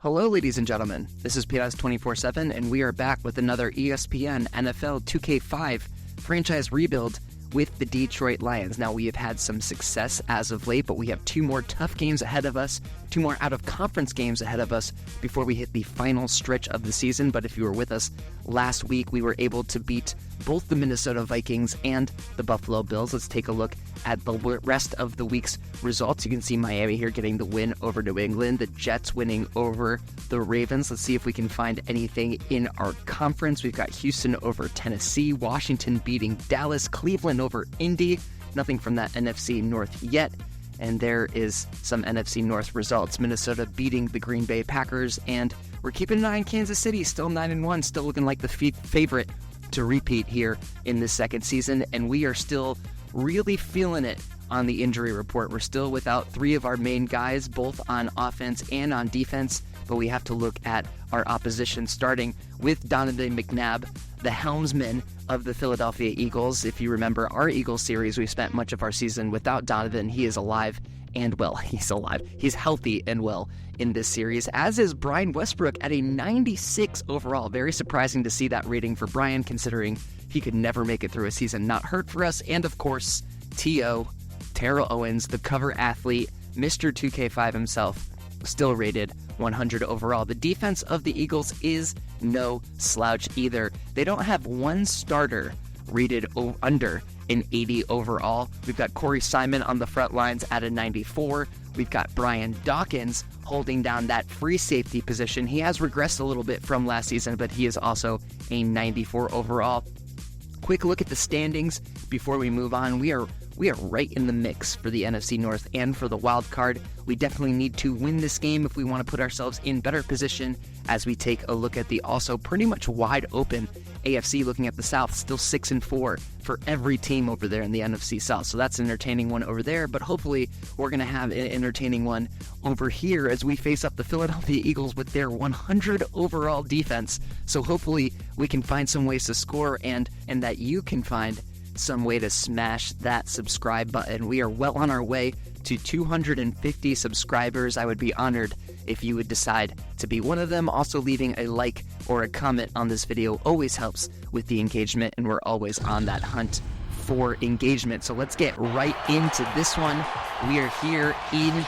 Hello, ladies and gentlemen. This is PS 24/7, and we are back with another ESPN NFL 2K5 franchise rebuild with the Detroit Lions. Now, we have had some success as of late, but we have two more tough games ahead of us, two more out-of-conference games ahead of us before we hit the final stretch of the season. But if you were with us last week, we were able to beat both the Minnesota Vikings and the Buffalo Bills. Let's take a look at the rest of the week's results. You can see Miami here getting the win over New England, the Jets winning over the Ravens. Let's see if we can find anything in our conference. We've got Houston over Tennessee, Washington beating Dallas, Cleveland over Indy. Nothing from that NFC North yet. And there is some NFC North results. Minnesota beating the Green Bay Packers, and we're keeping an eye on Kansas City, still 9-1, still looking like the favorite to repeat here in this second season, and we are still really feeling it on the injury report. We're still without three of our main guys, both on offense and on defense, but we have to look at our opposition, starting with Donovan McNabb, the helmsman of the Philadelphia Eagles. If you remember our Eagles series, we spent much of our season without Donovan. He is alive and well. He's alive. He's healthy and well in this series, as is Brian Westbrook at a 96 overall. Very surprising to see that rating for Brian, considering he could never make it through a season not hurt for us. And of course, T.O., Terrell Owens, the cover athlete, Mr. 2K5 himself, still rated 100 overall. The defense of the Eagles is no slouch either. They don't have one starter rated under an 80 overall. We've got Corey Simon on the front lines at a 94. We've got Brian Dawkins holding down that free safety position. He has regressed a little bit from last season, but he is also a 94 overall. Quick look at the standings before we move on. We are right in the mix for the NFC North and for the wild card. We definitely need to win this game if we want to put ourselves in better position as we take a look at the also pretty much wide open AFC. Looking at the South, still 6-4 for every team over there in the NFC South. So that's an entertaining one over there, but hopefully we're going to have an entertaining one over here as we face up the Philadelphia Eagles with their 100 overall defense. So hopefully we can find some ways to score and that you can find some way to smash that subscribe button. We are well on our way to 250 subscribers. I would be honored if you would decide to be one of them. Also, leaving a like or a comment on this video always helps with the engagement, and we're always on that hunt for engagement. So let's get right into this one. We are here in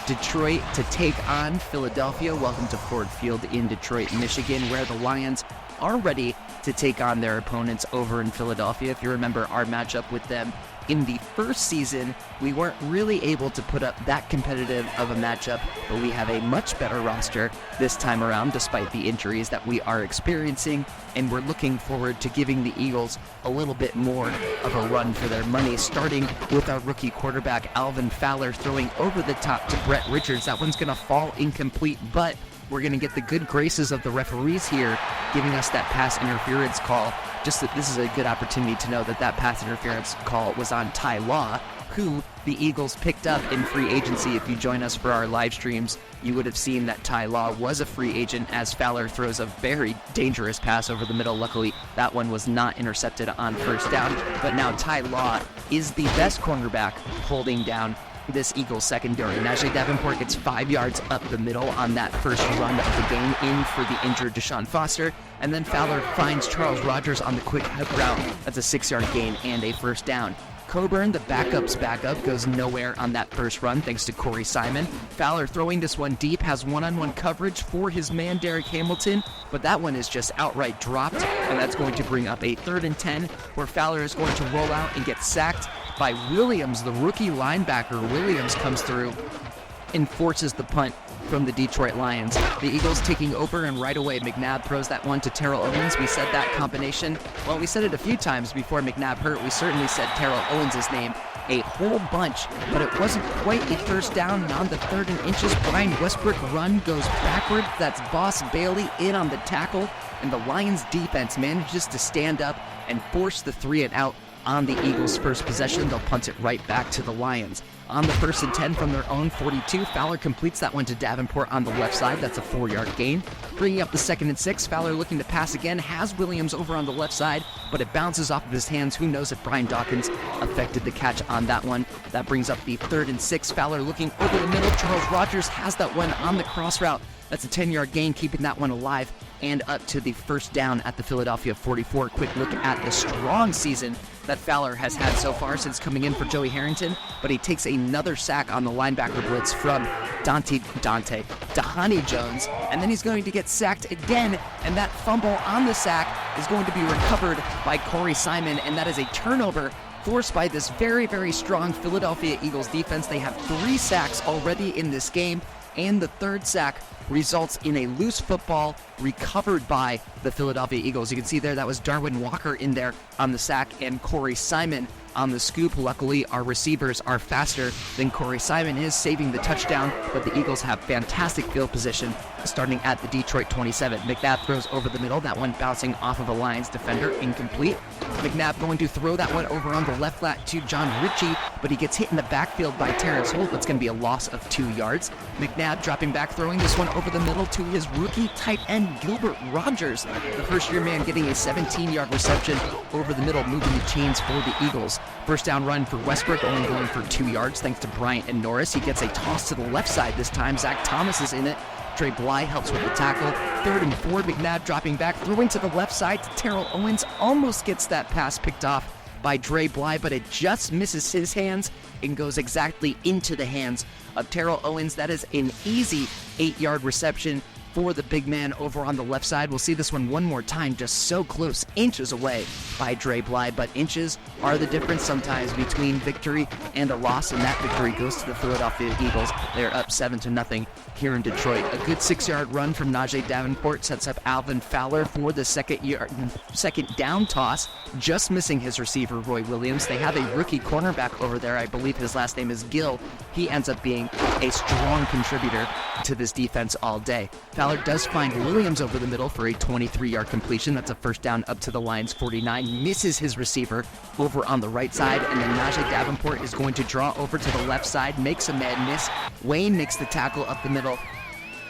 Detroit to take on Philadelphia. Welcome to Ford Field in Detroit, Michigan, where the Lions are ready to take on their opponents over in Philadelphia. If you remember our matchup with them in the first season, we weren't really able to put up that competitive of a matchup, but we have a much better roster this time around despite the injuries that we are experiencing, and we're looking forward to giving the Eagles a little bit more of a run for their money, starting with our rookie quarterback Alvin Fowler throwing over the top to Brett Richards. That one's going to fall incomplete, but we're going to get the good graces of the referees here, giving us that pass interference call. Just that this is a good opportunity to know that that pass interference call was on Ty Law, who the Eagles picked up in free agency. If you join us for our live streams, you would have seen that Ty Law was a free agent as Fowler throws a very dangerous pass over the middle. Luckily, that one was not intercepted on first down, but now Ty Law is the best cornerback holding down this Eagles secondary. Najee Davenport gets 5 yards up the middle on that first run of the game in for the injured Deshaun Foster, and then Fowler finds Charles Rogers on the quick hook route. That's a 6-yard gain and a first down. Coburn, the backup's backup, goes nowhere on that first run thanks to Corey Simon. Fowler throwing this one deep, has one-on-one coverage for his man Derek Hamilton, but that one is just outright dropped, and that's going to bring up a 3rd and 10 where Fowler is going to roll out and get sacked by Williams, the rookie linebacker. Williams comes through and forces the punt from the Detroit Lions. The Eagles taking over, and right away McNabb throws that one to Terrell Owens. We said that combination, well, we said it a few times before McNabb hurt. We certainly said Terrell Owens' name a whole bunch, but it wasn't quite a first down. And on the 3rd and inches, Brian Westbrook run goes backward. That's Boss Bailey in on the tackle, and the Lions defense manages to stand up and force the 3 and out on the Eagles' first possession. They'll punt it right back to the Lions. On the 1st and 10 from their own 42, Fowler completes that one to Davenport on the left side. That's a 4-yard gain. Bringing up the 2nd and 6, Fowler looking to pass again, has Williams over on the left side, but it bounces off of his hands. Who knows if Brian Dawkins affected the catch on that one. That brings up the 3rd and 6. Fowler looking over the middle. Charles Rogers has that one on the cross route That's a 10-yard gain, keeping that one alive and up to the first down at the Philadelphia 44. Quick look at the strong season that Fowler has had so far since coming in for Joey Harrington, but he takes another sack on the linebacker blitz from Dhani Jones, and then he's going to get sacked again, and that fumble on the sack is going to be recovered by Corey Simon, and that is a turnover forced by this very, very strong Philadelphia Eagles defense. They have 3 sacks already in this game, and the third sack results in a loose football recovered by the Philadelphia Eagles. You can see there that was Darwin Walker in there on the sack and Corey Simon on the scoop. Luckily, our receivers are faster than Corey Simon is, saving the touchdown, but the Eagles have fantastic field position starting at the Detroit 27. McNabb throws over the middle, that one bouncing off of a Lions defender, incomplete. McNabb going to throw that one over on the left flat to John Ritchie, but he gets hit in the backfield by Terrence Holt. That's going to be a loss of 2 yards. McNabb dropping back, throwing this one over the middle to his rookie tight end Gilbert Rogers, the first-year man, getting a 17-yard reception over the middle, moving the chains for the Eagles. First down run for Westbrook, only going for 2 yards thanks to Bryant and Norris. He gets a toss to the left side this time. Zach Thomas is in it. Trey Bly helps with the tackle. 3rd and 4, McNabb dropping back, throwing to the left side to Terrell Owens. Almost gets that pass picked off by Trey Bly, but it just misses his hands and goes exactly into the hands of Terrell Owens. That is an easy 8-yard reception for the big man over on the left side. We'll see this one more time, just so close, inches away by Dre Bly, but inches are the difference sometimes between victory and a loss, and that victory goes to the Philadelphia Eagles. They're up 7-0 here in Detroit. A good 6-yard run from Najee Davenport sets up Alvin Fowler for the second down toss, just missing his receiver, Roy Williams. They have a rookie cornerback over there. I believe his last name is Gill. He ends up being a strong contributor to this defense all day. Fowler does find Williams over the middle for a 23-yard completion. That's a first down up to the Lions 49. Misses his receiver over on the right side, and then Najee Davenport is going to draw over to the left side, makes a mad miss. Wayne makes the tackle up the middle,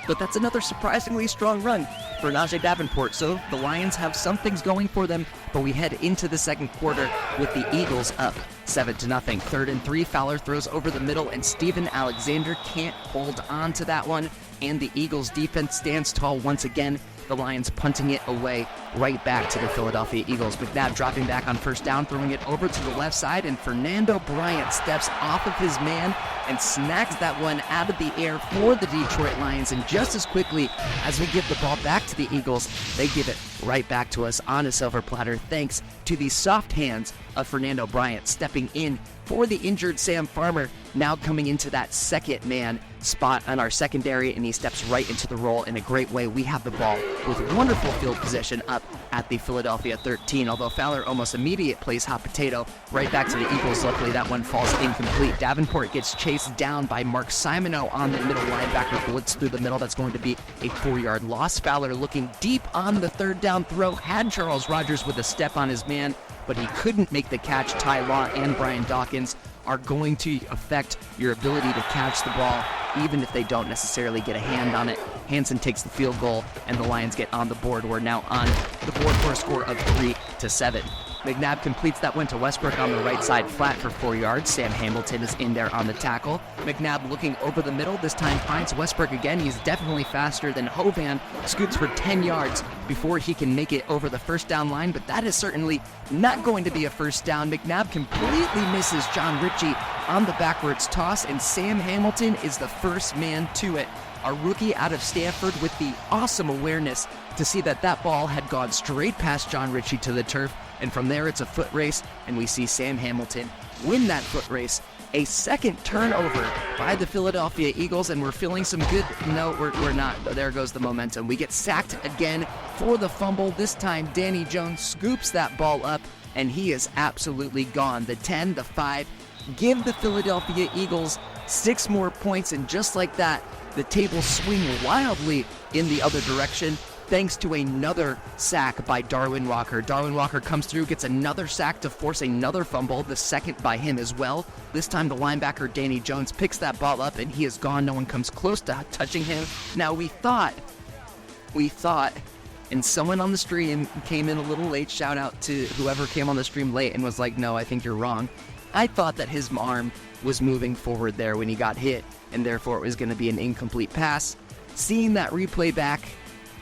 but that's another surprisingly strong run for Najee Davenport. So the Lions have some things going for them, but we head into the second quarter with the Eagles up 7-0. 3rd and 3, Fowler throws over the middle, and Steven Alexander can't hold on to that one, and the Eagles defense stands tall once again. The Lions punting it away right back to the Philadelphia Eagles. McNabb dropping back on first down, throwing it over to the left side, and Fernando Bryant steps off of his man and snacks that one out of the air for the Detroit Lions. And just as quickly as we give the ball back to the Eagles, they give it right back to us on a silver platter, thanks to the soft hands of Fernando Bryant stepping in for the injured Sam Farmer, now coming into that second man spot on our secondary, and he steps right into the role in a great way. We have the ball with wonderful field position up at the Philadelphia 13, although Fowler almost immediate plays hot potato right back to the Eagles. Luckily, that one falls incomplete. Davenport gets chased down by Mark Simoneau on the middle linebacker blitz through the middle. That's going to be a 4-yard loss. Fowler looking deep on the third down throw, had Charles Rogers with a step on his man, but he couldn't make the catch. Ty Law and Brian Dawkins are going to affect your ability to catch the ball, even if they don't necessarily get a hand on it. Hansen takes the field goal, and the Lions get on the board. We're now on the board for a score of 3-7. McNabb completes that one to Westbrook on the right side flat for 4 yards. Sam Hamilton is in there on the tackle. McNabb looking over the middle, this time finds Westbrook again. He's definitely faster than Hovan. Scoots for 10 yards before he can make it over the first down line, but that is certainly not going to be a first down. McNabb completely misses John Ritchie on the backwards toss, and Sam Hamilton is the first man to it. A rookie out of Stanford with the awesome awareness to see that that ball had gone straight past John Ritchie to the turf, and from there it's a foot race, and we see Sam Hamilton win that foot race. A second turnover by the Philadelphia Eagles, and we're feeling some good. No, we're not. There goes the momentum. We get sacked again for the fumble. This time Danny Jones scoops that ball up, and he is absolutely gone. The 10, the 5, give the Philadelphia Eagles 6 more points, and just like that, the tables swing wildly in the other direction, thanks to another sack by Darwin Walker. Darwin Walker comes through, gets another sack to force another fumble, the second by him as well. This time the linebacker Danny Jones picks that ball up, and he is gone. No one comes close to touching him. Now we thought, and someone on the stream came in a little late, shout out to whoever came on the stream late and was like, no, I think you're wrong. I thought that his arm was moving forward there when he got hit, and therefore it was going to be an incomplete pass. seeing that replay back,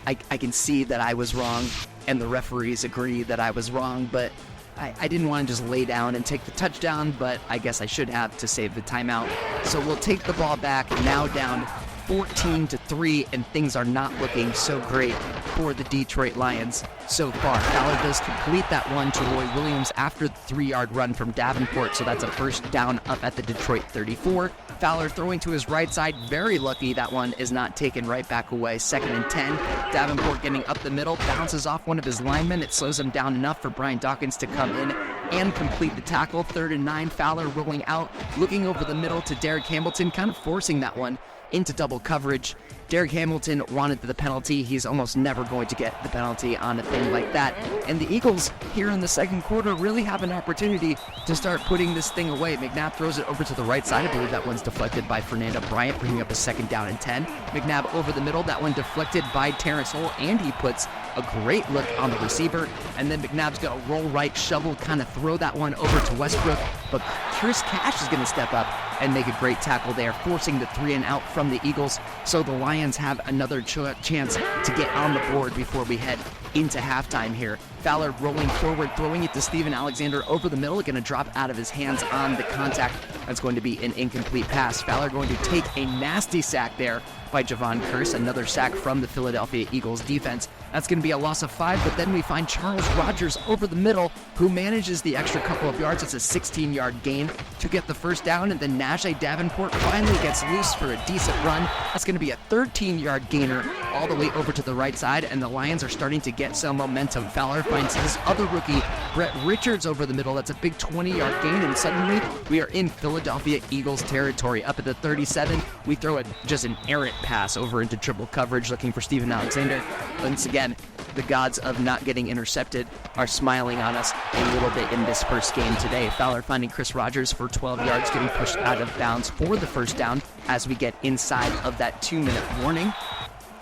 I can see that I was wrong, and the referees agree that I was wrong, but I didn't want to just lay down and take the touchdown, but I guess I should have to save the timeout. So we'll take the ball back, now down 14-3, and things are not looking so great for the Detroit Lions so far. Fowler does complete that one to Roy Williams after the 3-yard run from Davenport, so that's a first down up at the Detroit 34. Fowler throwing to his right side, very lucky that one is not taken right back away. 2nd and 10. Davenport getting up the middle, bounces off one of his linemen. It slows him down enough for Brian Dawkins to come in and complete the tackle. 3rd and 9. Fowler rolling out, looking over the middle to Derek Hamilton, kind of forcing that one into double coverage. Derek Hamilton wanted the penalty. He's almost never going to get the penalty on a thing like that. And the Eagles here in the second quarter really have an opportunity to start putting this thing away. McNabb throws it over to the right side. I believe that one's deflected by Fernando Bryant, bringing up a 2nd down and 10. McNabb over the middle. That one deflected by Terrence Hull, and he puts a great look on the receiver. And then McNabb's going to roll right, shovel, kind of throw that one over to Westbrook. But Chris Cash is going to step up and make a great tackle there, forcing the 3-and-out from the Eagles. So the Lions have another chance to get on the board before we head into halftime here. Fowler rolling forward, throwing it to Steven Alexander over the middle, going to drop out of his hands on the contact. That's going to be an incomplete pass. Fowler going to take a nasty sack there by Javon Curse, another sack from the Philadelphia Eagles defense. That's going to be a loss of 5, but then we find Charles Rogers over the middle, who manages the extra couple of yards. It's a 16-yard gain to get the first down, and then Najee Davenport finally gets loose for a decent run. That's going to be a 13-yard gainer all the way over to the right side, and the Lions are starting to get some momentum. Fowler finds his other rookie, Brett Richards, over the middle. That's a big 20-yard gain, and suddenly we are in Philadelphia Eagles territory. Up at the 37, we throw just an errant pass over into triple coverage, looking for Steven Alexander. Once again, the gods of not getting intercepted are smiling on us a little bit in this first game today. Fowler finding Chris Rogers for 12 yards, getting pushed out of bounds for the first down as we get inside of that 2-minute warning.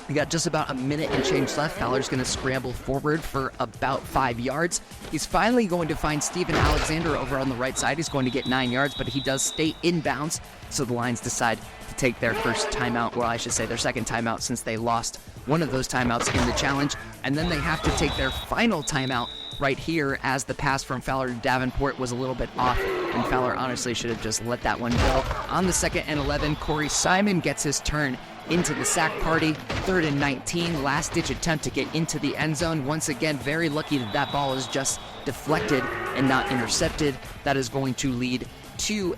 We got just about a minute and change left. Fowler's going to scramble forward for about 5 yards. He's finally going to find Steven Alexander over on the right side. He's going to get 9 yards, but he does stay in bounds. So the Lions decide to take their first timeout, well, I should say their second timeout, since they lost one of those timeouts in the challenge. And then they have to take their final timeout right here, as the pass from Fowler to Davenport was a little bit off, and Fowler honestly should have just let that one go. On the 2nd and 11, Corey Simon gets his turn into the sack party. 3rd and 19, last-ditch attempt to get into the end zone. Once again, very lucky that that ball is just deflected and not intercepted. That is going to lead to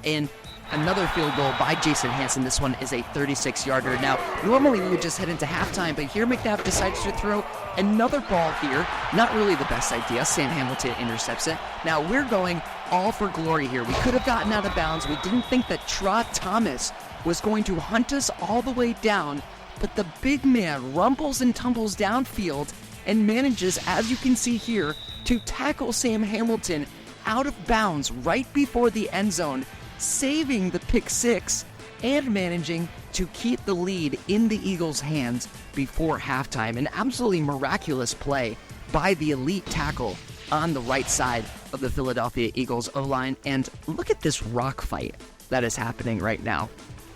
another field goal by Jason Hanson. This one is a 36-yarder. Now, normally we would just head into halftime, but here McNabb decides to throw another ball here. Not really the best idea. Sam Hamilton intercepts it. Now, we're going all for glory here. We could have gotten out of bounds. We didn't think that Trot Thomas was going to hunt us all the way down, but the big man rumbles and tumbles downfield and manages, as you can see here, to tackle Sam Hamilton out of bounds right before the end zone, saving the pick six and managing to keep the lead in the Eagles' hands before halftime. An absolutely miraculous play by the elite tackle on the right side of the Philadelphia Eagles O-line. And look at this rock fight that is happening right now.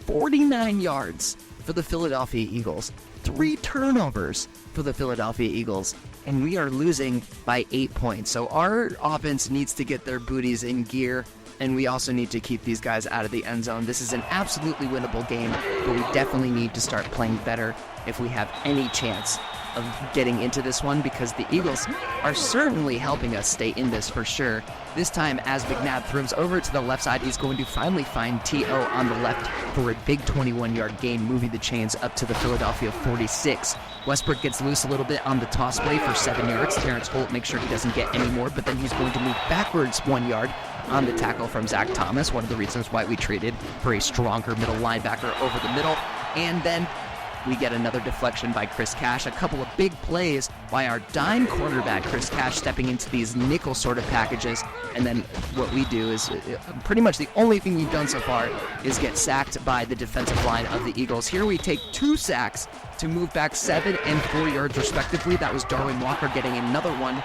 49 yards for the Philadelphia Eagles, 3 turnovers for the Philadelphia Eagles, and we are losing by 8 points. So our offense needs to get their booties in gear, and we also need to keep these guys out of the end zone. This is an absolutely winnable game, but we definitely need to start playing better if we have any chance of getting into this one, because the Eagles are certainly helping us stay in this for sure. This time, as McNabb throws over to the left side, he's going to finally find T.O. on the left for a big 21-yard gain, moving the chains up to the Philadelphia 46. Westbrook gets loose a little bit on the toss play for 7 yards. Terrence Holt makes sure he doesn't get any more, but then he's going to move backwards 1 yard on the tackle from Zach Thomas, one of the reasons why we traded for a stronger middle linebacker over the middle. And then we get another deflection by Chris Cash. A couple of big plays by our dime cornerback, Chris Cash, stepping into these nickel sort of packages. And then what we do is pretty much the only thing we've done so far is get sacked by the defensive line of the Eagles. Here we take 2 sacks to move back 7 and 4 yards respectively. That was Darwin Walker getting another one.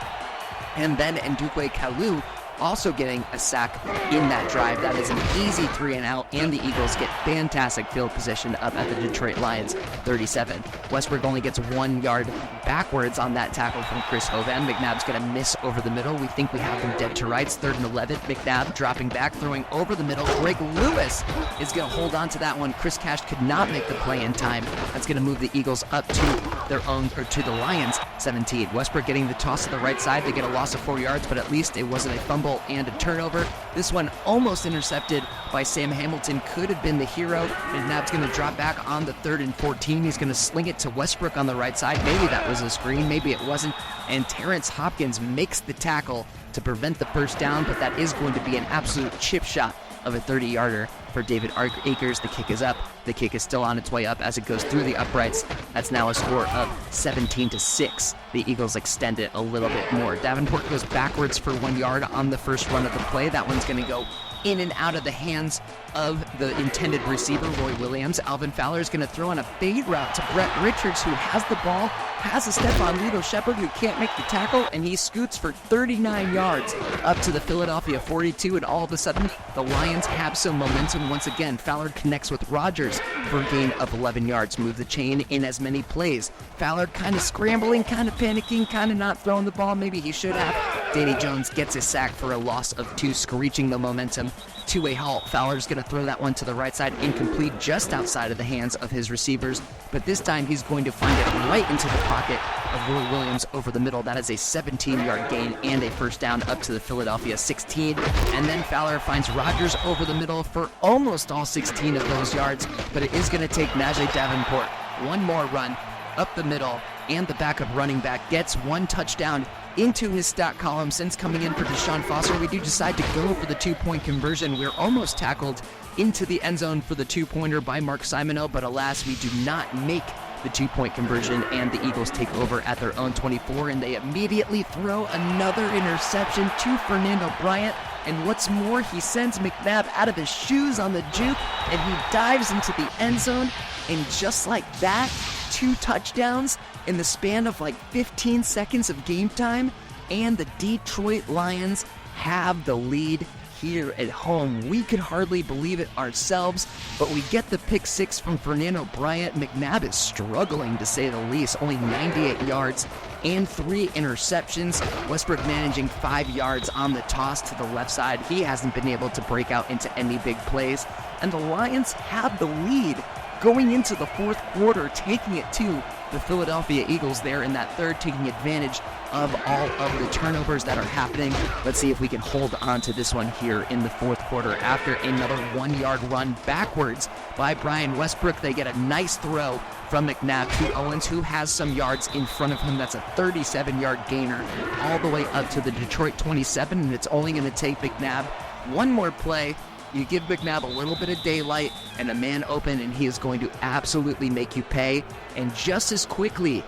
And then Ndukwe Kalu also getting a sack in that drive. That is an easy 3 and out, and the Eagles get fantastic field position up at the Detroit Lions 37. Westbrook only gets 1 yard backwards on that tackle from Chris Hovan. McNabb's going to miss over the middle. We think we have them dead to rights. 3rd and 11. McNabb dropping back, throwing over the middle. Greg Lewis is going to hold on to that one. Chris Cash could not make the play in time. That's going to move the Eagles up to their own, or to the Lions 17. Westbrook getting the toss to the right side. They get a loss of 4 yards, but at least it wasn't a fumble and a turnover. This one almost intercepted by Sam Hamilton. Could have been the hero. McNabb's going to drop back on the 3rd and 14. He's going to sling it to Westbrook on the right side. Maybe that was a screen. Maybe it wasn't. And Terrence Hopkins makes the tackle to prevent the first down, but that is going to be an absolute chip shot of a 30-yarder for David Akers. The kick is up. The kick is still on its way up as it goes through the uprights. That's now a score of 17-6. The Eagles extend it a little bit more. Davenport goes backwards for 1 yard on the first run of the play. That one's going to go in and out of the hands of the intended receiver, Roy Williams. Alvin Fowler is going to throw on a fade route to Brett Richards, who has the ball, has a step on Lito Shepard, who can't make the tackle, and he scoots for 39 yards up to the Philadelphia 42, and all of a sudden, the Lions have some momentum once again. Fowler connects with Rodgers for a gain of 11 yards. Move the chain in as many plays. Fowler kind of scrambling, kind of panicking, kind of not throwing the ball. Maybe he should have. Danny Jones gets his sack for a loss of 2, screeching the momentum to a halt. Fowler's going to throw that one to the right side, incomplete, just outside of the hands of his receivers, but this time he's going to find it right into the pocket of Roy Williams over the middle. That is a 17-yard gain and a first down up to the Philadelphia 16, and then Fowler finds Rodgers over the middle for almost all 16 of those yards, but it is going to take Najee Davenport one more run up the middle, and the backup running back gets 1 touchdown into his stat column. Since coming in for Deshaun Foster, we do decide to go for the 2-point conversion. We're almost tackled into the end zone for the 2-pointer by Mark Simoneau, but alas, we do not make the 2-point conversion, and the Eagles take over at their own 24, and they immediately throw another interception to Fernando Bryant. And what's more, he sends McNabb out of his shoes on the juke, and he dives into the end zone, and just like that, 2 touchdowns in the span of like 15 seconds of game time, and the Detroit Lions have the lead here at home. We could hardly believe it ourselves, but we get the pick 6 from Fernando Bryant. McNabb is struggling, to say the least, only 98 yards and 3 interceptions. Westbrook managing 5 yards on the toss to the left side. He hasn't been able to break out into any big plays, and the Lions have the lead going into the fourth quarter, taking it to the Philadelphia Eagles there in that third, taking advantage of all of the turnovers that are happening. Let's see if we can hold on to this one here in the fourth quarter. After another 1-yard run backwards by Brian Westbrook, they get a nice throw from McNabb to Owens, who has some yards in front of him. That's a 37-yard gainer all the way up to the Detroit 27, and it's only going to take McNabb one more play. You give McNabb a little bit of daylight and a man open, and he is going to absolutely make you pay. And just as quickly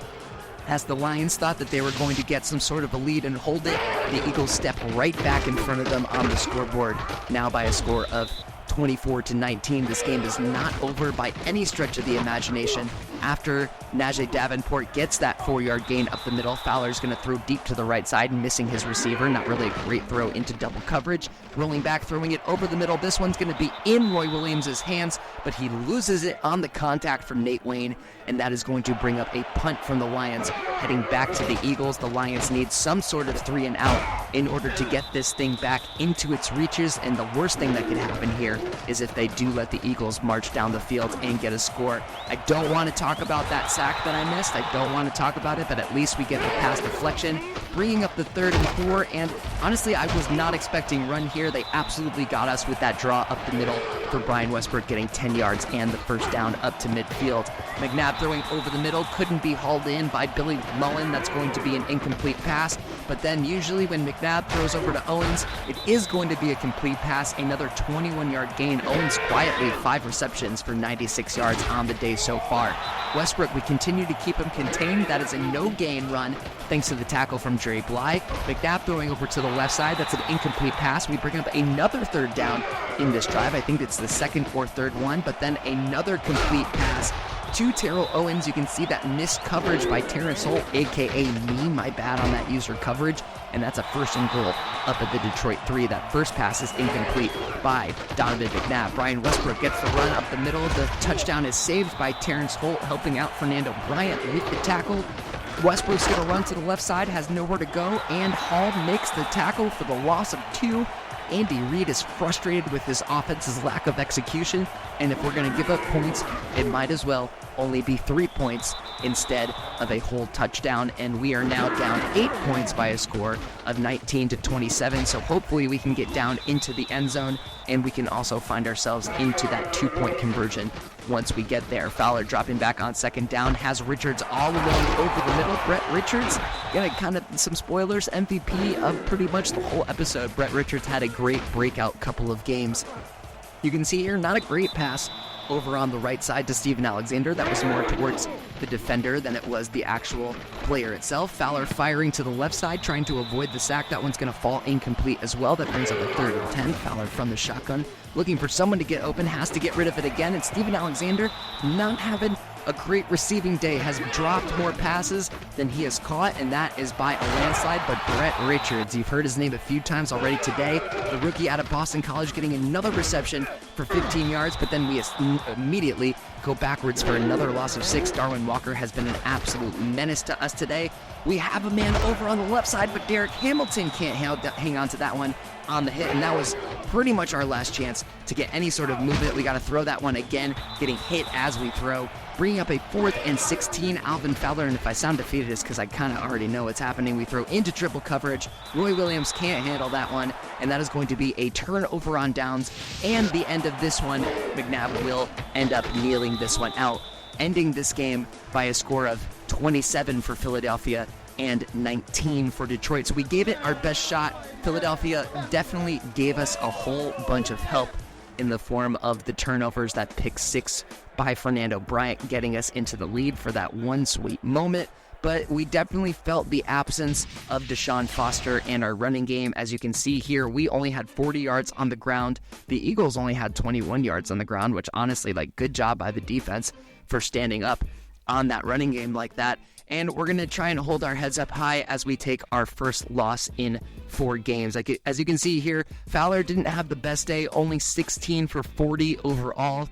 as the Lions thought that they were going to get some sort of a lead and hold it, the Eagles step right back in front of them on the scoreboard, now by a score of 24-19. This game is not over by any stretch of the imagination. After Najee Davenport gets that 4-yard gain up the middle, Fowler's going to throw deep to the right side, missing his receiver. Not really a great throw into double coverage. Rolling back, throwing it over the middle. This one's going to be in Roy Williams' hands, but he loses it on the contact from Nate Wayne, and that is going to bring up a punt from the Lions. Heading back to the Eagles, the Lions need some sort of 3 and out in order to get this thing back into its reaches, and the worst thing that could happen here is if they do let the Eagles march down the field and get a score. I don't want to talk about that sack that I missed. I don't want to talk about it, but at least we get the pass deflection, bringing up the 3rd and 4, and honestly, I was not expecting run here. They absolutely got us with that draw up the middle for Brian Westbrook, getting 10 yards and the first down up to midfield. McNabb throwing over the middle, couldn't be hauled in by Billy Mullen. That's going to be an incomplete pass, but then usually when McNabb throws over to Owens, it is going to be a complete pass. Another 21-yard gain. Owens quietly 5 receptions for 96 yards on the day so far. Westbrook, we continue to keep him contained. That is a no-gain run thanks to the tackle from Jerry Bly. McNabb throwing over to the left side. That's an incomplete pass. We bring up another 3rd down in this drive. I think it's the 2nd or 3rd one, but then another complete pass to Terrell Owens. You can see that missed coverage by Terrence Holt, a.k.a. me, my bad on that user coverage. And that's a first and goal up at the Detroit 3. That first pass is incomplete by Donovan McNabb. Brian Westbrook gets the run up the middle. The touchdown is saved by Terrence Holt, helping out Fernando Bryant with the tackle. Westbrook's going to run to the left side, has nowhere to go, and Hall makes the tackle for the loss of 2. Andy Reid is frustrated with his offense's lack of execution, and if we're going to give up points, it might as well only be 3 points instead of a whole touchdown, and we are now down 8 points by a score of 19-27, so hopefully we can get down into the end zone, and we can also find ourselves into that 2-point conversion once we get there. Fowler dropping back on second down, has Richards all alone over the middle. Brett Richards, gonna kind of, some spoilers, MVP of pretty much the whole episode. Brett Richards had a great breakout couple of games. You can see here, not a great pass over on the right side to Steven Alexander. That was more towards the defender than it was the actual player itself. Fowler firing to the left side, trying to avoid the sack. That one's going to fall incomplete as well. That brings up a 3rd and 10. Fowler from the shotgun, looking for someone to get open, has to get rid of it again. And Steven Alexander, not having a great receiving day, has dropped more passes than he has caught, and that is by a landslide. But Brett Richards, you've heard his name a few times already today, the rookie out of Boston College, getting another reception for 15 yards, but then we immediately go backwards for another loss of 6. Darwin Walker has been an absolute menace to us today. We have a man over on the left side, but Derek Hamilton can't hang on to that one on the hit, and that was pretty much our last chance to get any sort of movement. We got to throw that one again, getting hit as we throw, bringing up a 4th and 16. Alvin Fowler, and if I sound defeated, it's because I kind of already know what's happening. We throw into triple coverage. Roy Williams can't handle that one, and that is going to be a turnover on downs, and the end of this one. McNabb will end up kneeling this one out, ending this game by a score of 27 for Philadelphia and 19 for Detroit. So we gave it our best shot. Philadelphia definitely gave us a whole bunch of help in the form of the turnovers, that pick 6 by Fernando Bryant getting us into the lead for that one sweet moment. But we definitely felt the absence of Deshaun Foster and our running game. As you can see here, we only had 40 yards on the ground. The Eagles only had 21 yards on the ground, which honestly, good job by the defense for standing up on that running game like that. And we're going to try and hold our heads up high as we take our first loss in 4 games. As you can see here, Fowler didn't have the best day, only 16 for 40 overall,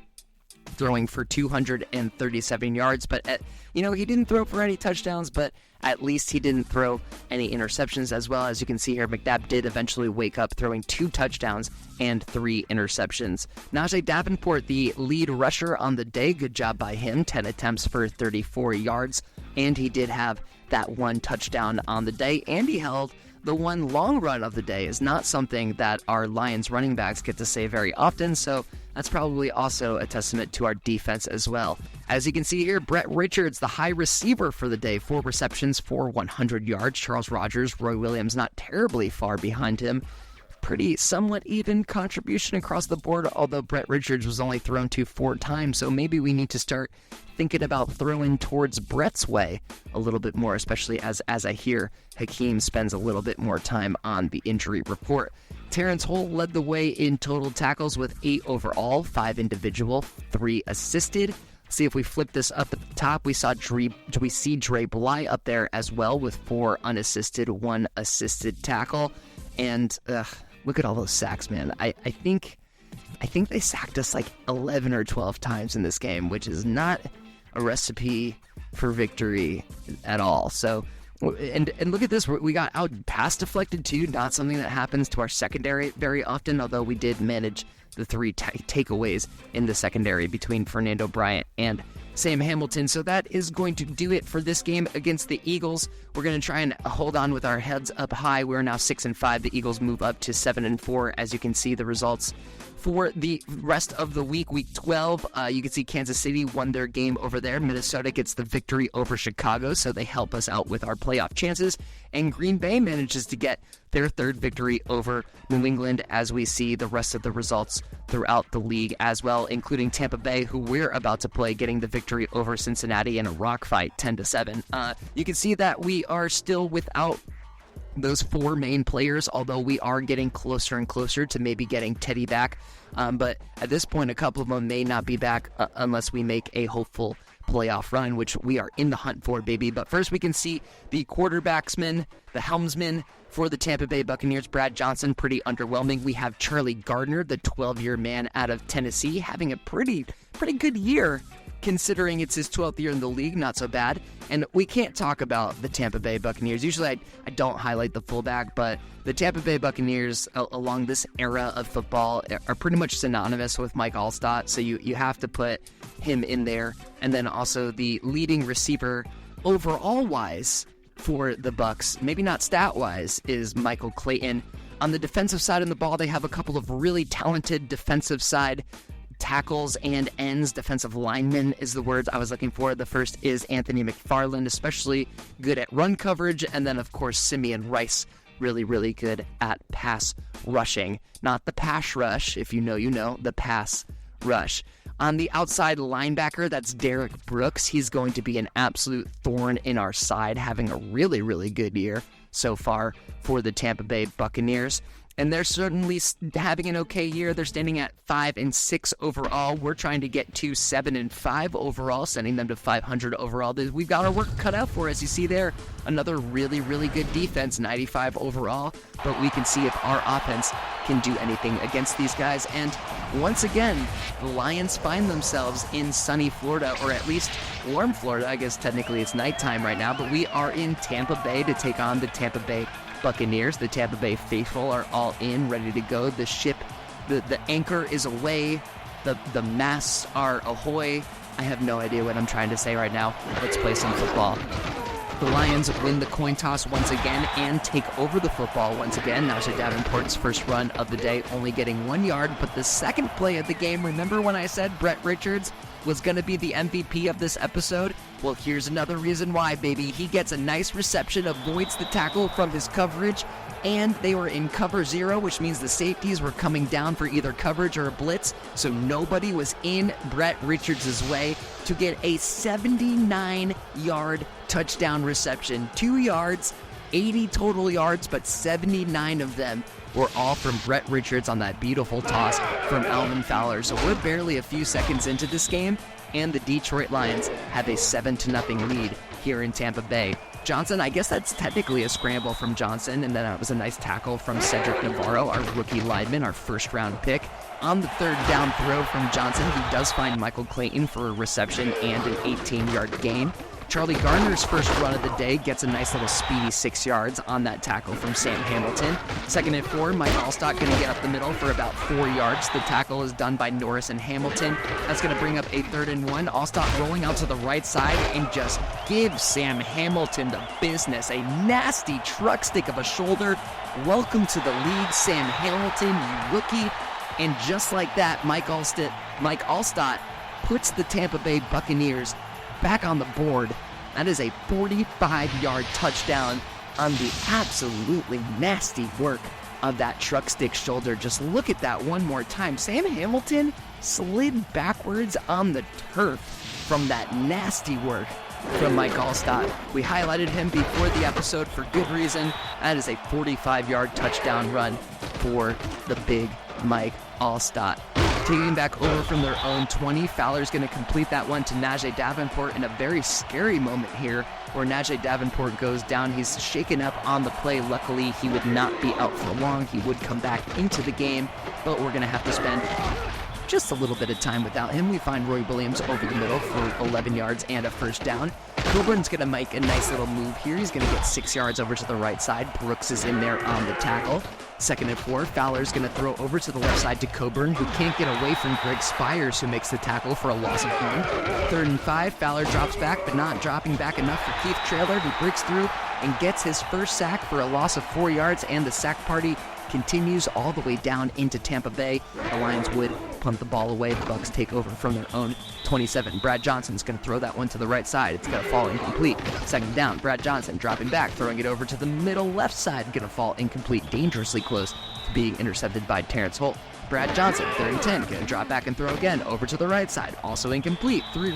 throwing for 237 yards. But, he didn't throw for any touchdowns, but at least he didn't throw any interceptions as well. As you can see here, McNabb did eventually wake up, throwing 2 touchdowns and 3 interceptions. Najee Davenport, the lead rusher on the day, good job by him, 10 attempts for 34 yards. And he did have that 1 touchdown on the day, and he held the 1 long run of the day. Is not something that our Lions running backs get to say very often, so that's probably also a testament to our defense as well. As you can see here, Brett Richards, the high receiver for the day, 4 receptions for 100 yards. Charles Rogers, Roy Williams, not terribly far behind him. Pretty somewhat even contribution across the board, although Brett Richards was only thrown to 4 times, so maybe we need to start thinking about throwing towards Brett's way a little bit more, especially as I hear Hakeem spends a little bit more time on the injury report. Terrence Holt led the way in total tackles with 8 overall, 5 individual, 3 assisted. See if we flip this up at the top, we see Dre Bly up there as well with 4 unassisted, 1 assisted tackle. And look at all those sacks, man. I think they sacked us 11 or 12 times in this game, which is not a recipe for victory at all. So, and look at this, we got out pass deflected too, not something that happens to our secondary very often, although we did manage the 3 takeaways in the secondary between Fernando Bryant and Sam Hamilton. So that is going to do it for this game against the Eagles. We're going to try and hold on with our heads up high. We're now 6-5. The Eagles move up to 7-4. As you can see, the results for the rest of the week 12, you can see Kansas City won their game over there. Minnesota gets the victory over Chicago, so they help us out with our playoff chances. And Green Bay manages to get their 3rd victory over New England, as we see the rest of the results throughout the league as well, including Tampa Bay, who we're about to play, getting the victory over Cincinnati in a rock fight, 10-7. You can see that we are still without those 4 main players, although we are getting closer and closer to maybe getting Teddy back. But at this point, a couple of them may not be back unless we make a hopeful playoff run, which we are in the hunt for, baby. But first we can see the quarterbacksman, the helmsman for the Tampa Bay Buccaneers, Brad Johnson, pretty underwhelming. We have Charlie Gardner, the 12-year man out of Tennessee, having a pretty good year, considering it's his 12th year in the league. Not so bad. And we can't talk about the Tampa Bay Buccaneers. Usually I don't highlight the fullback, but the Tampa Bay Buccaneers along this era of football are pretty much synonymous with Mike Alstott, so you have to put him in there. And then also the leading receiver overall-wise for the Bucs, maybe not stat-wise, is Michael Clayton. On the defensive side of the ball, they have a couple of really talented defensive side tackles and ends. Defensive linemen is the word I was looking for. The first is Anthony McFarland, especially good at run coverage. And then, of course, Simeon Rice, really good at pass rushing. Not the pass rush, if you know, the pass rush. On the outside linebacker, that's Derek Brooks. He's going to be an absolute thorn in our side, having a really good year so far for the Tampa Bay Buccaneers. And they're certainly having an okay year. They're standing at 5-6 overall. We're trying to get to 7-5 overall, sending them to 500 overall. We've got our work cut out for us. You see there, another really good defense, 95 overall. But we can see if our offense can do anything against these guys. And once again, the Lions find themselves in sunny Florida, or at least warm Florida. I guess technically it's nighttime right now, but we are in Tampa Bay to take on the Tampa Bay Buccaneers. The Tampa Bay faithful are all in, ready to go. The ship, the anchor is away. The masts are ahoy. I have no idea what I'm trying to say right now. Let's play some football. The Lions win the coin toss once again and take over the football once again. Najee Davenport's first run of the day, only getting 1 yard, but the second play of the game, remember when I said Brett Richards was going to be the MVP of this episode? Well, here's another reason why, baby. He gets a nice reception, avoids the tackle from his coverage, and they were in cover 0, which means the safeties were coming down for either coverage or a blitz, so nobody was in Brett Richards' way to get a 79-yard touchdown reception. 2 yards, 80 total yards, but 79 of them were all from Brett Richards on that beautiful toss from Alvin Fowler. So we're barely a few seconds into this game, and the Detroit Lions have a 7-0 lead here in Tampa Bay. Johnson, I guess that's technically a scramble from Johnson, and then that was a nice tackle from Cedric Navarro, our rookie lineman, our first-round pick. On the third down throw from Johnson, he does find Michael Clayton for a reception and an 18-yard gain. Charlie Gardner's first run of the day gets a nice little speedy 6 yards on that tackle from Sam Hamilton. 2nd and 4, Mike Alstott going to get up the middle for about 4 yards. The tackle is done by Norris and Hamilton. That's going to bring up a 3rd and 1. Alstott rolling out to the right side and just gives Sam Hamilton the business. A nasty truck stick of a shoulder. Welcome to the league, Sam Hamilton, you rookie. And just like that, Mike Alstott puts the Tampa Bay Buccaneers back on the board. That is a 45-yard touchdown on the absolutely nasty work of that truck stick shoulder. Just look at that one more time. Sam Hamilton slid backwards on the turf from that nasty work from Mike Alstott. We highlighted him before the episode for good reason. That is a 45-yard touchdown run for the big Mike Alstott. Taking back over from their own 20, Fowler's going to complete that one to Najee Davenport in a very scary moment here where Najee Davenport goes down. He's shaken up on the play. Luckily, he would not be out for long. He would come back into the game, but we're going to have to spend just a little bit of time without him. We find Roy Williams over the middle for 11 yards and a first down. Coburn's going to make a nice little move here. He's going to get 6 yards over to the right side. Brooks is in there on the tackle. 2nd and 4, Fowler's going to throw over to the left side to Coburn, who can't get away from Greg Spires, who makes the tackle for a loss of 1. 3rd and 5, Fowler drops back, but not dropping back enough for Keith Traylor, who breaks through and gets his first sack for a loss of 4 yards, and the sack party continues all the way down into Tampa Bay. The Lions would punt the ball away. The Bucs take over from their own 27. Brad Johnson's going to throw that one to the right side. It's going to fall incomplete. 2nd down, Brad Johnson dropping back, throwing it over to the middle left side. Going to fall incomplete, dangerously close to being intercepted by Terrence Holt. Brad Johnson, 3rd and 10, going to drop back and throw again over to the right side. Also incomplete. Three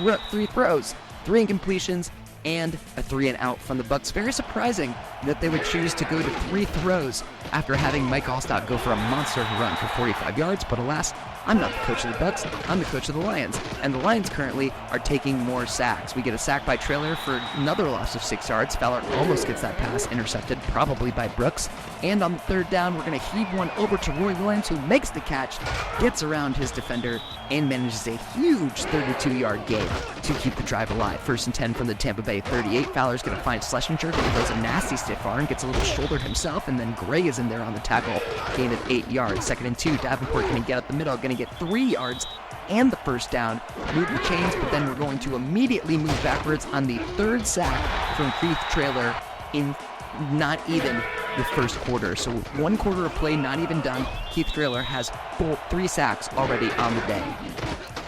throws, 3 incompletions, and a 3-and-out from the Bucs. Very surprising that they would choose to go to 3 throws after having Mike Alstott go for a monster run for 45 yards, but alas, I'm not the coach of the Bucs, I'm the coach of the Lions. And the Lions currently are taking more sacks. We get a sack by Traylor for another loss of 6 yards. Fowler almost gets that pass intercepted, probably by Brooks. And on the third down, we're going to heave one over to Roy Williams, who makes the catch, gets around his defender, and manages a huge 32-yard gain to keep the drive alive. 1st and 10 from the Tampa Bay 38. Fowler's going to find Schlesinger, who throws a nasty stiff arm, gets a little shouldered himself, and then Gray is in there on the tackle, gain of 8 yards. 2nd and 2, Davenport going to get up the middle, going to get 3 yards and the first down, move the chains, but then we're going to immediately move backwards on the 3rd sack from Keith Traylor in not even the first quarter. So 1 quarter of play not even done. Keith Traylor has 3 sacks already on the day.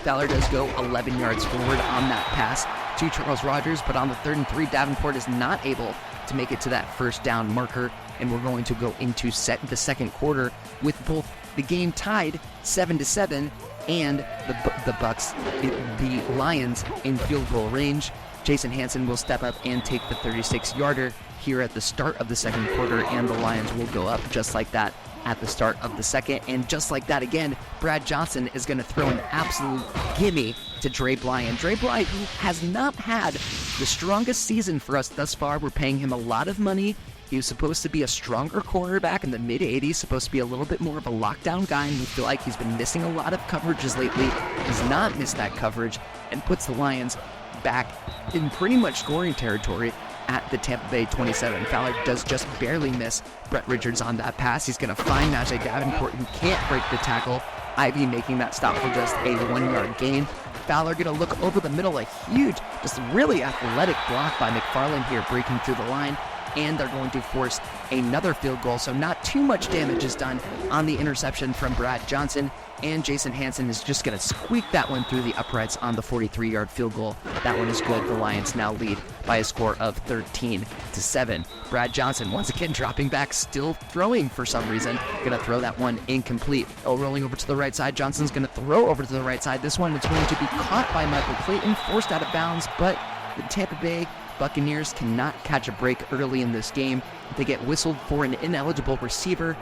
Fowler does go 11 yards forward on that pass to Charles Rogers, but on the 3rd and 3, Davenport is not able to make it to that first down marker, and we're going to go into the second quarter with both the game tied 7-7 and the Bucs, the Lions, in field goal range. Jason Hanson will step up and take the 36-yarder here at the start of the second quarter, and the Lions will go up just like that at the start of the second. And just like that again, Brad Johnson is going to throw an absolute gimme to Dre Bly. And Dre Bly, who has not had the strongest season for us thus far, we're paying him a lot of money. He was supposed to be a stronger quarterback in the mid-80s, supposed to be a little bit more of a lockdown guy, and we feel like he's been missing a lot of coverages lately. He's not missed that coverage and puts the Lions back in pretty much scoring territory at the Tampa Bay 27. Fowler does just barely miss Brett Richards on that pass. He's going to find Najee Davenport, who can't break the tackle. Ivy making that stop for just a 1-yard gain. Fowler going to look over the middle, a huge, just really athletic block by McFarland here, breaking through the line. And they're going to force another field goal, so not too much damage is done on the interception from Brad Johnson, and Jason Hanson is just going to squeak that one through the uprights on the 43-yard field goal. That one is good. The Lions now lead by a score of 13-7. Brad Johnson once again dropping back, still throwing for some reason. Going to throw that one incomplete. Rolling over to the right side. Johnson's going to throw over to the right side. This one is going to be caught by Michael Clayton, forced out of bounds, but the Tampa Bay Buccaneers cannot catch a break early in this game. They get whistled for an ineligible receiver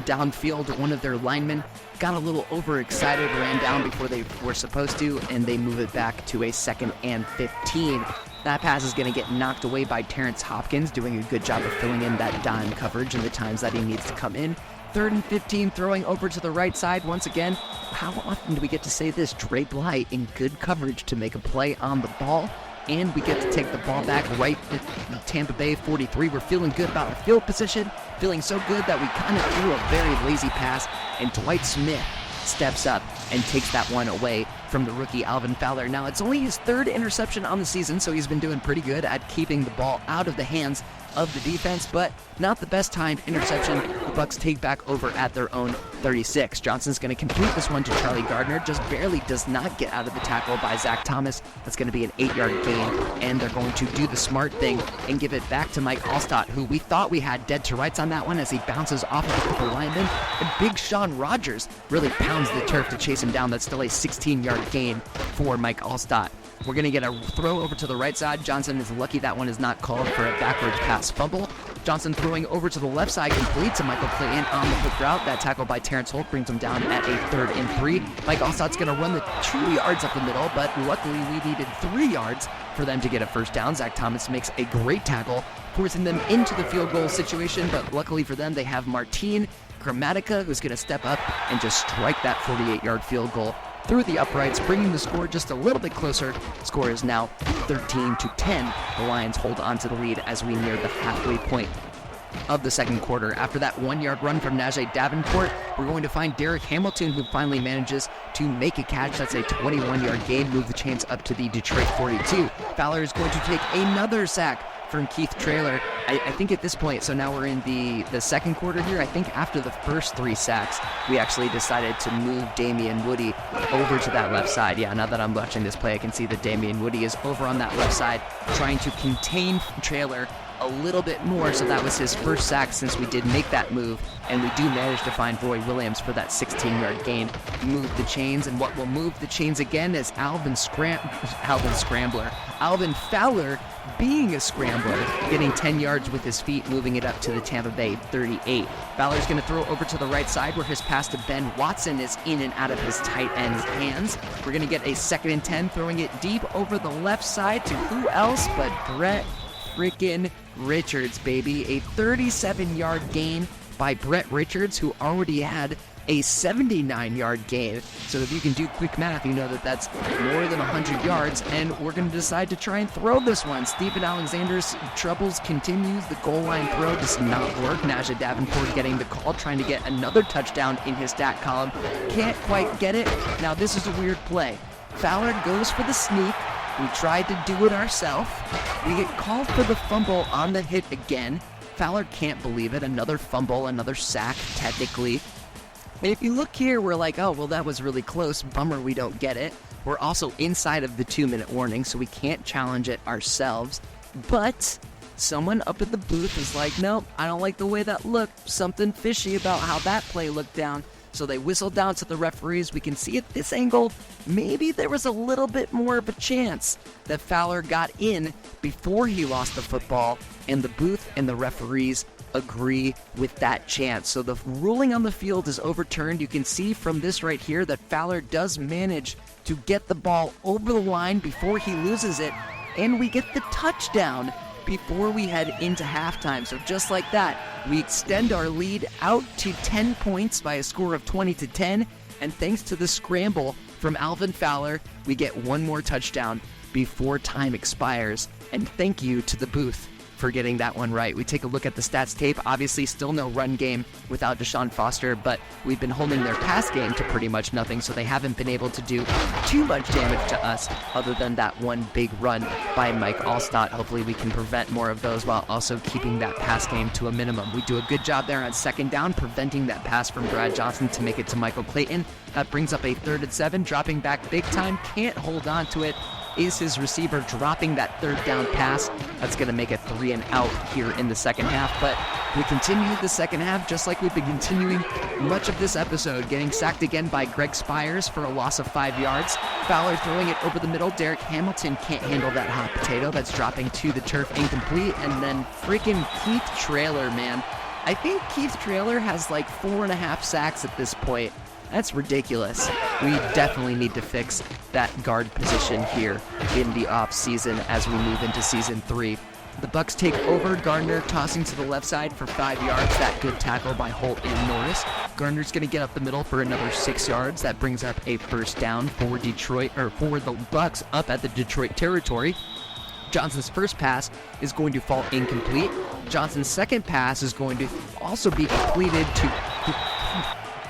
downfield. One of their linemen got a little overexcited, ran down before they were supposed to, and they move it back to a 2nd and 15. That pass is going to get knocked away by Terrence Hopkins, doing a good job of filling in that dime coverage in the times that he needs to come in. 3rd and 15, throwing over to the right side once again. How often do we get to say this? Dre Bly in good coverage to make a play on the ball. And we get to take the ball back right at Tampa Bay 43. We're feeling good about our field position, feeling so good that we kind of threw a very lazy pass, and Dwight Smith steps up and takes that one away from the rookie Alvin Fowler. Now, it's only his 3rd interception on the season, so he's been doing pretty good at keeping the ball out of the hands of the defense, but not the best timed interception. The Bucs take back over at their own 36. Johnson's going to complete this one to Charlie Gardner, just barely does not get out of the tackle by Zach Thomas. That's going to be an 8-yard gain, and they're going to do the smart thing and give it back to Mike Allstott, who we thought we had dead to rights on that one as he bounces off of a couple linemen. And big Sean Rogers really pounds the turf to chase him down. That's still a 16-yard gain for Mike Allstott. We're going to get a throw over to the right side. Johnson is lucky that one is not called for a backwards pass fumble. Johnson throwing over to the left side, complete to Michael Clayton on the hook route. That tackle by Terrence Holt brings him down at a 3rd and 3. Mike Allstott's going to run the 2 yards up the middle, but luckily we needed 3 yards for them to get a first down. Zach Thomas makes a great tackle, forcing them into the field goal situation, but luckily for them, they have Martin Gramatica, who's going to step up and just strike that 48-yard field goal through the uprights, bringing the score just a little bit closer. Score is now 13-10. The Lions hold on to the lead as we near the halfway point of the second quarter. After that 1-yard run from Najee Davenport, we're going to find Derek Hamilton, who finally manages to make a catch. That's a 21-yard gain, move the chains up to the Detroit 42. Fowler is going to take another sack from Keith Traylor. I think at this point, so now we're in the second quarter here, I think after the first 3 sacks, we actually decided to move Damian Woody over to that left side. Yeah, now that I'm watching this play, I can see that Damian Woody is over on that left side, trying to contain Traylor a little bit more, so that was his first sack since we did make that move, and we do manage to find Roy Williams for that 16-yard gain. Move the chains, and what will move the chains again is Alvin Fowler being a scrambler, getting 10 yards with his feet, moving it up to the Tampa Bay 38. Fowler's going to throw over to the right side where his pass to Ben Watson is in and out of his tight end's hands. We're going to get a 2nd and 10, throwing it deep over the left side to who else but Brett freaking Richards, baby. A 37-yard gain by Brett Richards, who already had a 79-yard gain. So if you can do quick math, you know that that's more than 100 yards, and we're going to decide to try and throw this one. Stephen Alexander's troubles continues. The goal line throw does not work. Najee Davenport getting the call, trying to get another touchdown in his stat column. Can't quite get it. Now this is a weird play. Fowler goes for the sneak. We tried to do it ourselves. We get called for the fumble on the hit again. Fowler can't believe it. Another fumble, another sack, technically. And if you look here, we're like, oh, well, that was really close. Bummer we don't get it. We're also inside of the 2-minute warning, so we can't challenge it ourselves. But someone up at the booth is like, nope, I don't like the way that looked. Something fishy about how that play looked down. So they whistle down to the referees. We can see at this angle, maybe there was a little bit more of a chance that Fowler got in before he lost the football, and the booth and the referees agree with that chance. So the ruling on the field is overturned. You can see from this right here that Fowler does manage to get the ball over the line before he loses it, and we get the touchdown before we head into halftime. So just like that, we extend our lead out to 10 points by a score of 20-10, and thanks to the scramble from Alvin Fowler, we get one more touchdown before time expires. And thank you to the booth for getting that one right. We take a look at the stats tape. Obviously still no run game without Deshaun Foster, but we've been holding their pass game to pretty much nothing, so they haven't been able to do too much damage to us other than that one big run by Mike Allstott. Hopefully we can prevent more of those while also keeping that pass game to a minimum. We do a good job there on 2nd down, preventing that pass from Brad Johnson to make it to Michael Clayton. That brings up a 3rd and 7, dropping back big time, can't hold on to it. Is his receiver dropping that 3rd down pass? That's going to make it 3 and out here in the second half. But we continue the second half just like we've been continuing much of this episode. Getting sacked again by Greg Spires for a loss of 5 yards. Fowler throwing it over the middle. Derek Hamilton can't handle that hot potato. That's dropping to the turf, incomplete. And then freaking Keith Traylor, man. I think Keith Traylor has like 4.5 sacks at this point. That's ridiculous. We definitely need to fix that guard position here in the off season as we move into season 3. The Bucs take over. Gardner tossing to the left side for 5 yards. That good tackle by Holt and Norris. Gardner's going to get up the middle for another 6 yards. That brings up a 1st down for Detroit, or for the Bucs up at the Detroit territory. Johnson's first pass is going to fall incomplete. Johnson's second pass is going to also be completed to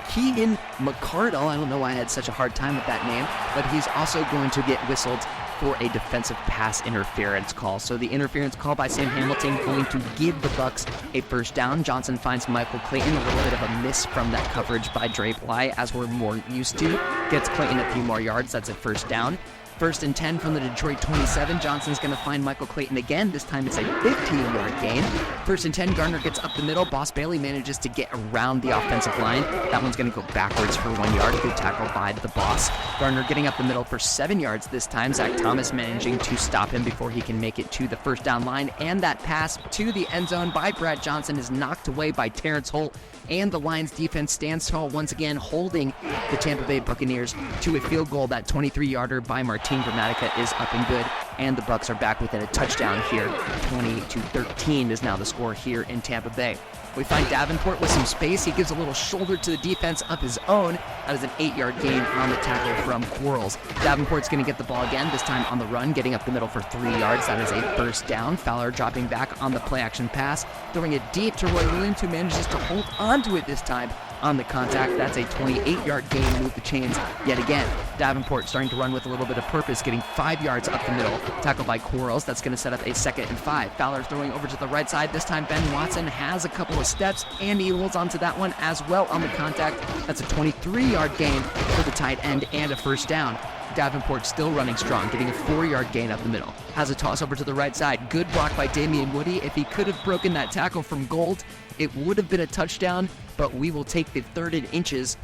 Keegan McCardle. I don't know why I had such a hard time with that name, but he's also going to get whistled for a defensive pass interference call. So the interference call by Sam Hamilton going to give the Bucs a 1st down. Johnson finds Michael Clayton, a little bit of a miss from that coverage by Dre Bly, as we're more used to. Gets Clayton a few more yards. That's a 1st down. 1st and 10 from the Detroit 27. Johnson's going to find Michael Clayton again. This time it's a 15-yard gain. 1st and 10. Gardner gets up the middle. Boss Bailey manages to get around the offensive line. That one's going to go backwards for 1 yard. Good tackle by the Boss. Gardner getting up the middle for 7 yards this time. Zach Thomas managing to stop him before he can make it to the 1st down line. And that pass to the end zone by Brad Johnson is knocked away by Terrence Holt. And the Lions defense stands tall once again, holding the Tampa Bay Buccaneers to a field goal. That 23-yarder by Martin Gramatica is up and good, and the Bucs are back within a touchdown here. 20-13 is now the score here in Tampa Bay. We find Davenport with some space. He gives a little shoulder to the defense of his own. That is an 8-yard gain on the tackle from Quarles. Davenport's going to get the ball again, this time on the run, getting up the middle for 3 yards. That is a 1st down. Fowler dropping back on the play-action pass, throwing it deep to Roy Williams, who manages to hold onto it this time on the contact. That's a 28-yard gain, move the chains yet again. Davenport starting to run with a little bit of purpose, getting 5 yards up the middle. Tackled by Quarles. That's going to set up a 2nd and 5. Fowler throwing over to the right side. This time Ben Watson has a couple of steps, and he holds onto that one as well on the contact. That's a 23-yard gain for the tight end and a 1st down. Davenport still running strong, getting a 4-yard gain up the middle. Has a toss over to the right side. Good block by Damian Woody. If he could have broken that tackle from Gold, it would have been a touchdown, but we will take the 3rd and inches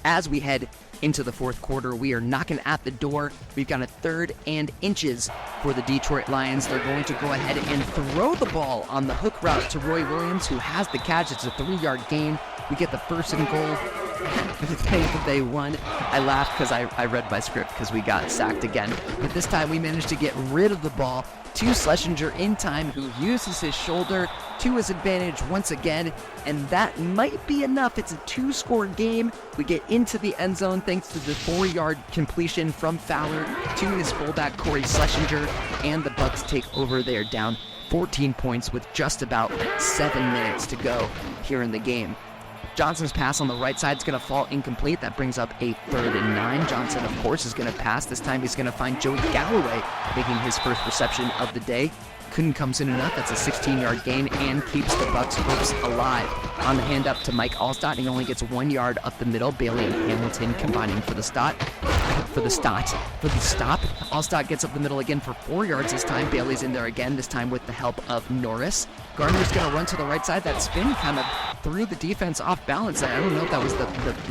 as we head into the fourth quarter. We are knocking at the door. We've got a 3rd and inches for the Detroit Lions. They're going to go ahead and throw the ball on the hook route to Roy Williams, who has the catch. It's a 3-yard gain. We get the 1st and goal. The Tampa Bay won. I laughed because I read my script because we got sacked again. But this time we managed to get rid of the ball to Schlesinger in time, who uses his shoulder to his advantage once again, and that might be enough. It's a 2-score game. We get into the end zone thanks to the 4-yard completion from Fowler to his fullback Corey Schlesinger, and the Bucs take over. They're down 14 points with just about 7 minutes to go here in the game. Johnson's pass on the right side is going to fall incomplete. That brings up a 3rd and 9. Johnson, of course, is going to pass. This time he's going to find Joey Galloway making his first reception of the day. Couldn't come soon enough. That's a 16-yard gain and keeps the Bucs' hopes alive. On the hand up to Mike Allstott, he only gets 1 yard up the middle. Bailey and Hamilton combining for the stop. Allstott gets up the middle again for 4 yards this time. Bailey's in there again, this time with the help of Norris. Gardner's going to run to the right side. That spin kind of threw the defense off balance. I don't know if that was the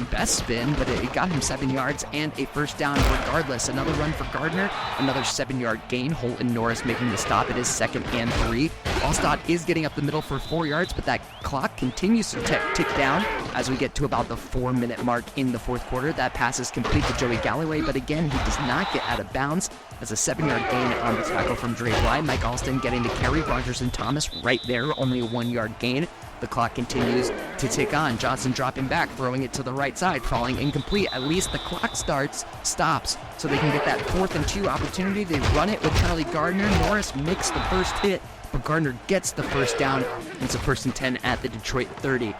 best spin, but it got him 7 yards and a 1st down regardless. Another run for Gardner, another 7-yard gain. Holt and Norris making the stop. It is 2nd and 3. Allstott is getting up the middle for 4 yards, but that clock continues to tick down as we get to about the 4-minute mark in the fourth quarter. That pass is complete to Joey Galloway, but again, he does not get out of bounds. That's a 7-yard gain on the tackle from Dre Bly. Mike Alston getting to carry. Rogers and Thomas right there, only a 1-yard gain. The clock continues to tick on. Johnson dropping back, throwing it to the right side, falling incomplete. At least the clock stops, so they can get that 4th and 2 opportunity. They run it with Charlie Gardner. Norris makes the first hit, but Gardner gets the 1st down. It's a 1st and 10 at the Detroit 30.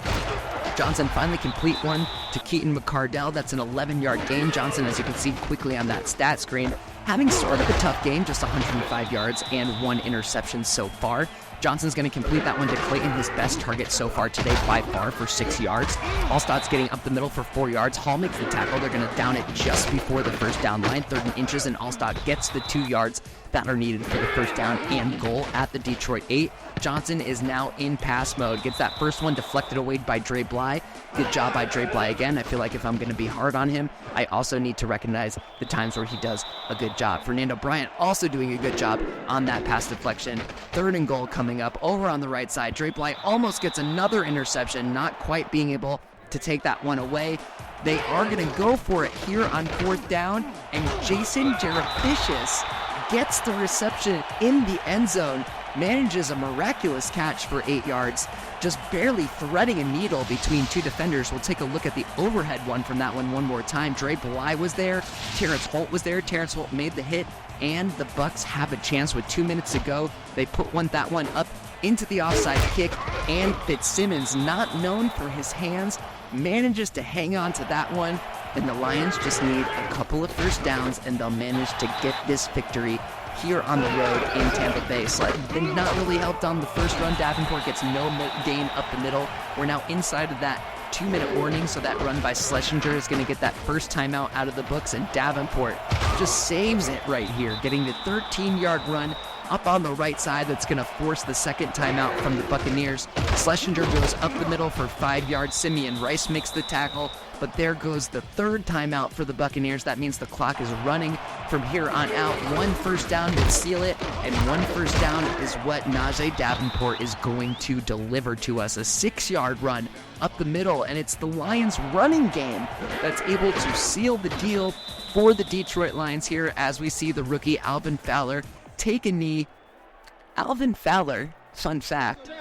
Johnson finally complete one to Keaton McCardell. That's an 11-yard gain. Johnson, as you can see quickly on that stat screen, having sort of a tough game, just 105 yards and 1 interception so far. Johnson's going to complete that one to Clayton, his best target so far today by far, for 6 yards. Allstott's getting up the middle for 4 yards. Hall makes the tackle. They're going to down it just before the 1st down line, 3rd and inches, and Allstott gets the 2 yards that are needed for the 1st down and goal at the Detroit 8. Johnson is now in pass mode. Gets that first one deflected away by Dre Bly. Good job by Dre Bly again. I feel like if I'm going to be hard on him, I also need to recognize the times where he does a good job. Fernando Bryant also doing a good job on that pass deflection. 3rd and goal coming up over on the right side. Dre Bly almost gets another interception, not quite being able to take that one away. They are going to go for it here on 4th down, and Jason Jeremiah gets the reception in the end zone, manages a miraculous catch for 8 yards, just barely threading a needle between 2 defenders. We'll take a look at the overhead one from that one more time. Dre Bly was there, Terrence Holt was there. Terrence Holt made the hit, and the Bucs have a chance with 2 minutes to go. They put that one up into the offside kick, and Fitzsimmons, not known for his hands, manages to hang on to that one. And the Lions just need a couple of 1st downs, and they'll manage to get this victory here on the road in Tampa Bay. They're not really helped on the first run. Davenport gets no gain up the middle. We're now inside of that 2-minute warning, so that run by Schlesinger is going to get that first timeout out of the books, and Davenport just saves it right here, getting the 13-yard run up on the right side that's going to force the 2nd timeout from the Buccaneers. Schlesinger goes up the middle for 5 yards. Simeon Rice makes the tackle, but there goes the 3rd timeout for the Buccaneers. That means the clock is running from here on out. 1 1st down would seal it, and 1 1st down is what Najee Davenport is going to deliver to us. A 6-yard run up the middle, and it's the Lions' running game that's able to seal the deal for the Detroit Lions here, as we see the rookie Alvin Fowler take a knee. Alvin Fowler, fun fact,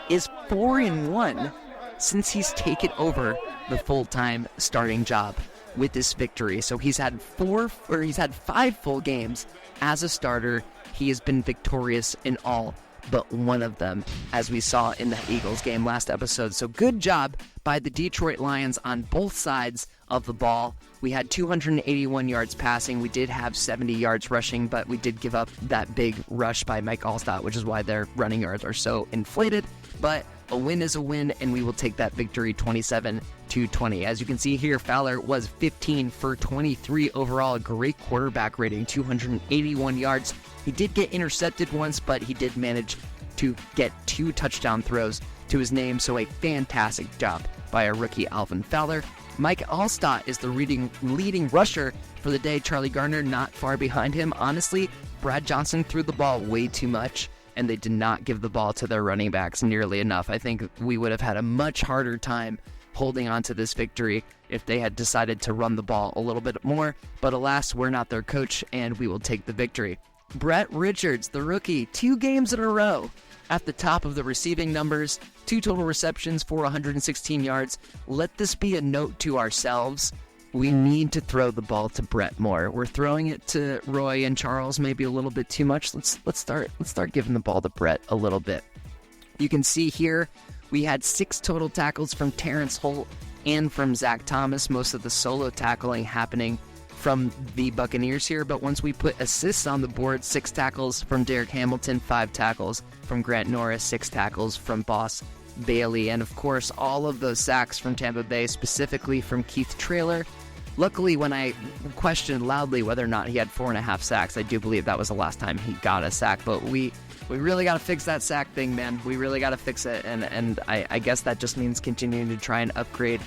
is 4-1 since he's taken over the full-time starting job with this victory. So he's had 5 full games as a starter. He has been victorious in all but one of them, as we saw in the Eagles game last episode. So good job by the Detroit Lions on both sides of the ball. We had 281 yards passing. We did have 70 yards rushing, but we did give up that big rush by Mike Allstott, which is why their running yards are so inflated. But a win is a win, and we will take that victory 27 220. As you can see here, Fowler was 15 for 23 overall, a great quarterback rating, 281 yards. He did get intercepted once, but he did manage to get 2 touchdown throws to his name, so a fantastic job by our rookie Alvin Fowler. Mike Alstott is the leading rusher for the day. Charlie Gardner not far behind him. Honestly, Brad Johnson threw the ball way too much, and they did not give the ball to their running backs nearly enough. I think we would have had a much harder time holding on to this victory if they had decided to run the ball a little bit more, but alas, we're not their coach, and we will take the victory. Brett Richards, the rookie, 2 games in a row at the top of the receiving numbers, 2 total receptions for 116 yards. Let this be a note to ourselves. We need to throw the ball to Brett more. We're throwing it to Roy and Charles maybe a little bit too much. Let's start giving the ball to Brett a little bit. You can see here we had 6 total tackles from Terrence Holt and from Zach Thomas, most of the solo tackling happening from the Buccaneers here, but once we put assists on the board, 6 tackles from Derek Hamilton, 5 tackles from Grant Norris, 6 tackles from Boss Bailey, and of course all of those sacks from Tampa Bay, specifically from Keith Traylor. Luckily, when I questioned loudly whether or not he had 4.5 sacks, I do believe that was the last time he got a sack, but we really got to fix that sack thing, man. We really got to fix it, and I guess that just means continuing to try and upgrade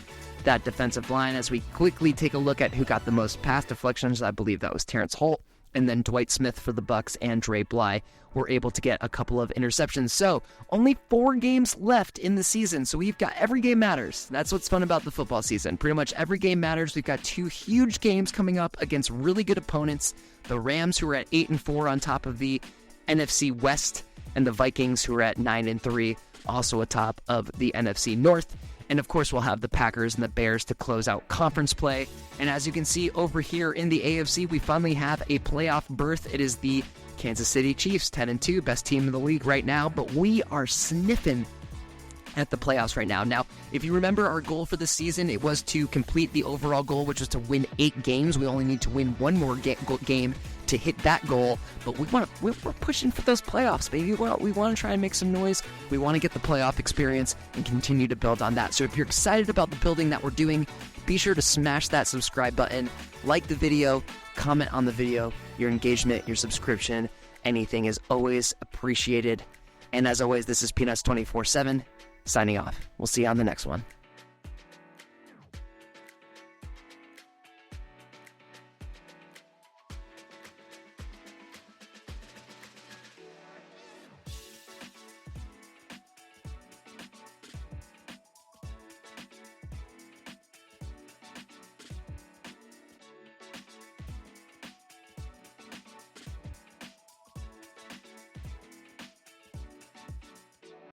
that defensive line. As we quickly take a look at who got the most pass deflections, I believe that was Terrence Holt, and then Dwight Smith for the Bucs and Dre Bly were able to get a couple of interceptions. So only 4 games left in the season, so we've got every game matters. That's what's fun about the football season. Pretty much every game matters. We've got 2 huge games coming up against really good opponents, the Rams, who are at 8-4 on top of the NFC West, and the Vikings, who are at 9-3, also atop of the NFC North. And of course, we'll have the Packers and the Bears to close out conference play. And as you can see over here in the AFC, we finally have a playoff berth. It is the Kansas City Chiefs, 10-2, best team in the league right now, but we are sniffing at the playoffs right now. Now, if you remember our goal for the season, it was to complete the overall goal, which was to win 8 games. We only need to win 1 more game to hit that goal, but we're pushing for those playoffs, baby. We want to try and make some noise. We want to get the playoff experience and continue to build on that. So if you're excited about the building that we're doing, be sure to smash that subscribe button, like the video, comment on the video. Your engagement, your subscription, anything is always appreciated. And as always, this is Peanuts 24/7 signing off. We'll see you on the next one.